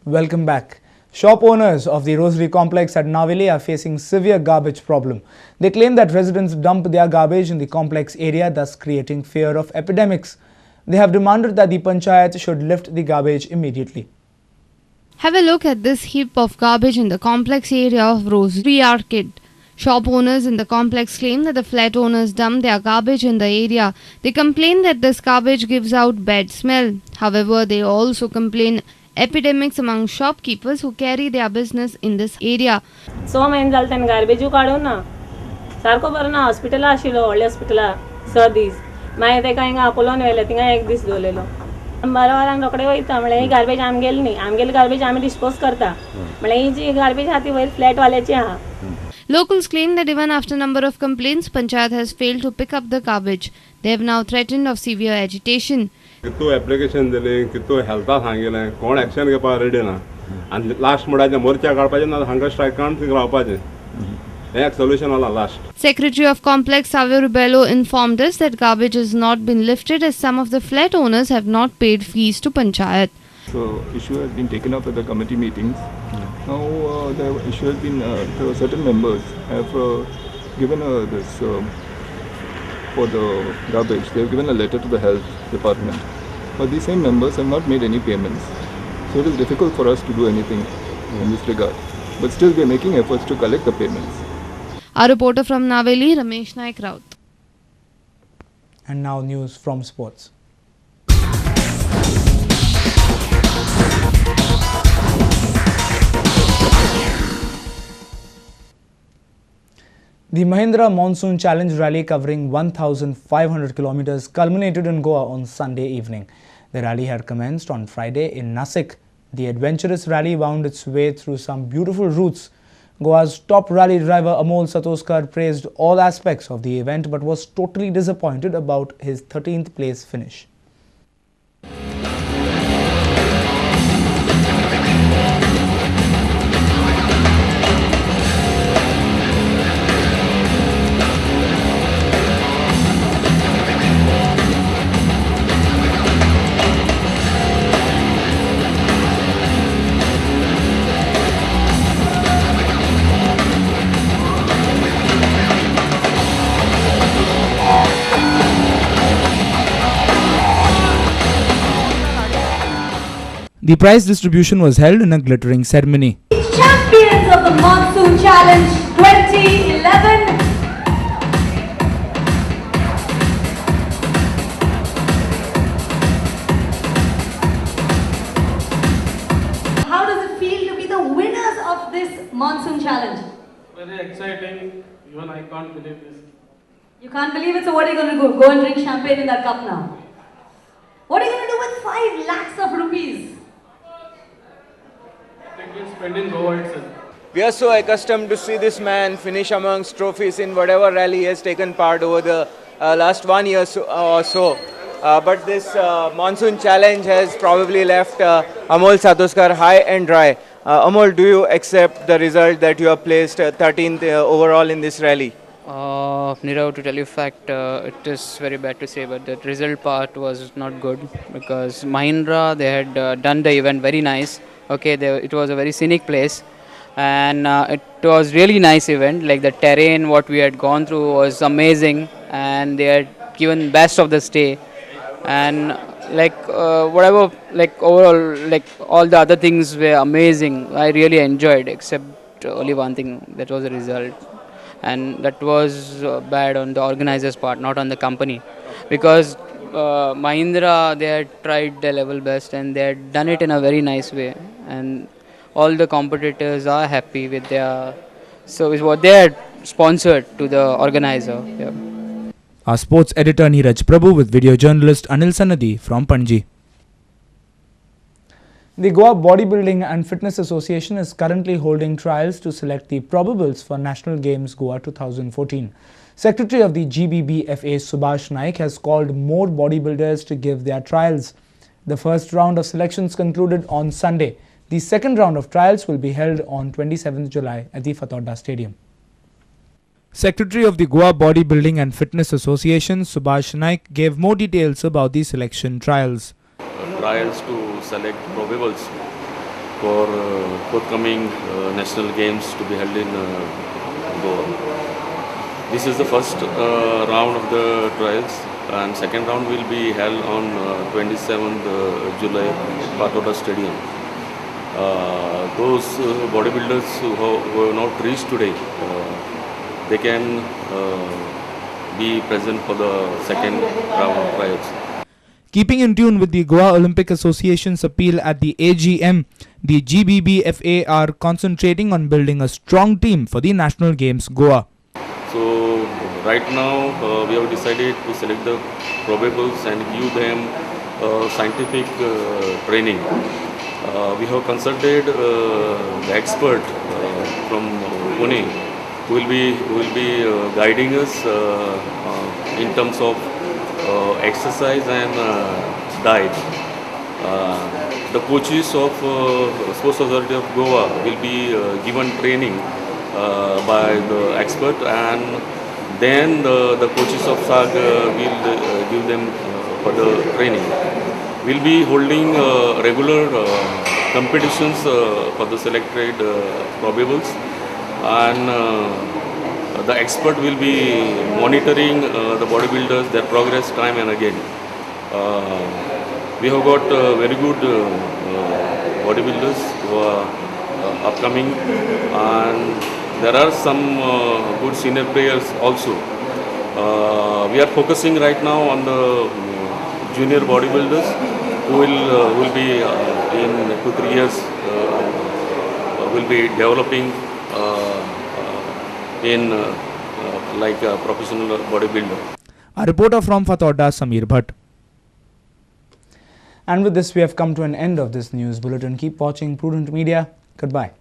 Welcome back. Shop owners of the Rosary complex at Naveli are facing severe garbage problem. They claim that residents dump their garbage in the complex area, thus creating fear of epidemics. They have demanded that the panchayat should lift the garbage immediately. Have a look at this heap of garbage in the complex area of Rosary Arcade. Shop owners in the complex claim that the flat owners dump their garbage in the area. They complain that this garbage gives out bad smell. However, they also complain epidemics among shopkeepers who carry their business in this area. So many जालतान garbage काढून ना सारको बरं ना hospital आशिलो व्हडले hospital सदीस मागीर तेका हिंगा Apollon व्हेले थिंगा एक दीस दवरलेलो बारावरांक रोकडे वयता म्हळ्यार ही गार्बेज आमगेली न्ही आमगेली गार्बेज आमी डिस्पोज करता म्हळ्यार ही जी गार्बेज आहा ती वयर फ्लॅट वाल्याची आहा. Locals claim that even after a number of complaints, Panchayat has failed to pick up the garbage. They have now threatened of severe agitation. कितू एप्लिकेशन दिली कितू हेल्था सांगिल्लें कोण एक्शन घेवपाक रेडी ना आनी लास्ट म्हणल्यार मोर्चा काडपाचें ना हांगा स्ट्रायकान थिंग रावपाचें हें एक सोल्युशन जाला last. Secretary of Complex Savio Rubello informed us that garbage has not been lifted as some of the flat owners have not paid fees to Panchayat. So issue has been taken up at the committee meetings. Now the issue has been certain members have given this for the garbage. They have given a letter to the health department, but these same members have not made any payments. So it is difficult for us to do anything in this regard. But still, we are making efforts to collect the payments. Our reporter from Naveli, Ramesh Naik Raut. And now news from sports. The Mahindra Monsoon Challenge Rally covering 1,500 kilometers culminated in Goa on Sunday evening. The rally had commenced on Friday in Nasik. The adventurous rally wound its way through some beautiful routes. Goa's top rally driver Amol Satoskar praised all aspects of the event but was totally disappointed about his 13th place finish. The prize distribution was held in a glittering ceremony. Champions of the Monsoon Challenge 2011. How does it feel to be the winners of this Monsoon Challenge? Very exciting. Even I can't believe this. You can't believe it, so what are you going to do? Go and drink champagne in that cup now? What are you going to do with 5 lakhs of rupees? Spending Goa itself. We are so accustomed to see this man finish amongst trophies in whatever rally he has taken part over the last 1 year or so. But this monsoon challenge has probably left Amol Satoskar high and dry. Amol, do you accept the result that you have placed 13th overall in this rally? Nirav, to tell you fact, it is very bad to say, but the result part was not good because Mahindra, they had done the event very nice. Okay, it was a very scenic place and it was really nice event. Like the terrain, what we had gone through was amazing and they had given best of the stay and like whatever, like overall, like all the other things were amazing. I really enjoyed except only one thing, that was the result. And that was bad on the organizers' part, not on the company, because Mahindra, they had tried their level best and they had done it in a very nice way, and all the competitors are happy with their service, what they had sponsored to the organizer. Yeah. Our sports editor Neeraj Prabhu with video journalist Anil Sanadi from Panji. The Goa Bodybuilding and Fitness Association is currently holding trials to select the probables for National Games Goa 2014. Secretary of the GBBFA Subhash Naik has called more bodybuilders to give their trials. The first round of selections concluded on Sunday. The second round of trials will be held on 27th July at the Fatorda Stadium. Secretary of the Goa Bodybuilding and Fitness Association Subhash Naik gave more details about the selection trials. Trials to select probables for forthcoming national games to be held in Goa. This is the first round of the trials, and second round will be held on 27th July at Patoda Stadium. Those bodybuilders who have not reached today, they can be present for the second round of trials. Keeping in tune with the Goa Olympic Association's appeal at the AGM, the GBBFA are concentrating on building a strong team for the National Games Goa. So right now we have decided to select the probables and give them scientific training. We have consulted the expert from Pune who will be guiding us in terms of exercise and diet. The coaches of Sports Authority of Goa will be given training by the expert, and then the coaches of SAG will give them further training. We'll be holding regular competitions for the selected probables, and the expert will be monitoring the bodybuilders, their progress time and again. We have got very good bodybuilders who are upcoming, and there are some good senior players also. We are focusing right now on the junior bodybuilders who will be in 2-3 years will be developing in like a professional bodybuilder. A reporter from Fatorda, Samir Bhatt. And with this, we have come to an end of this news bulletin. Keep watching Prudent Media. Goodbye.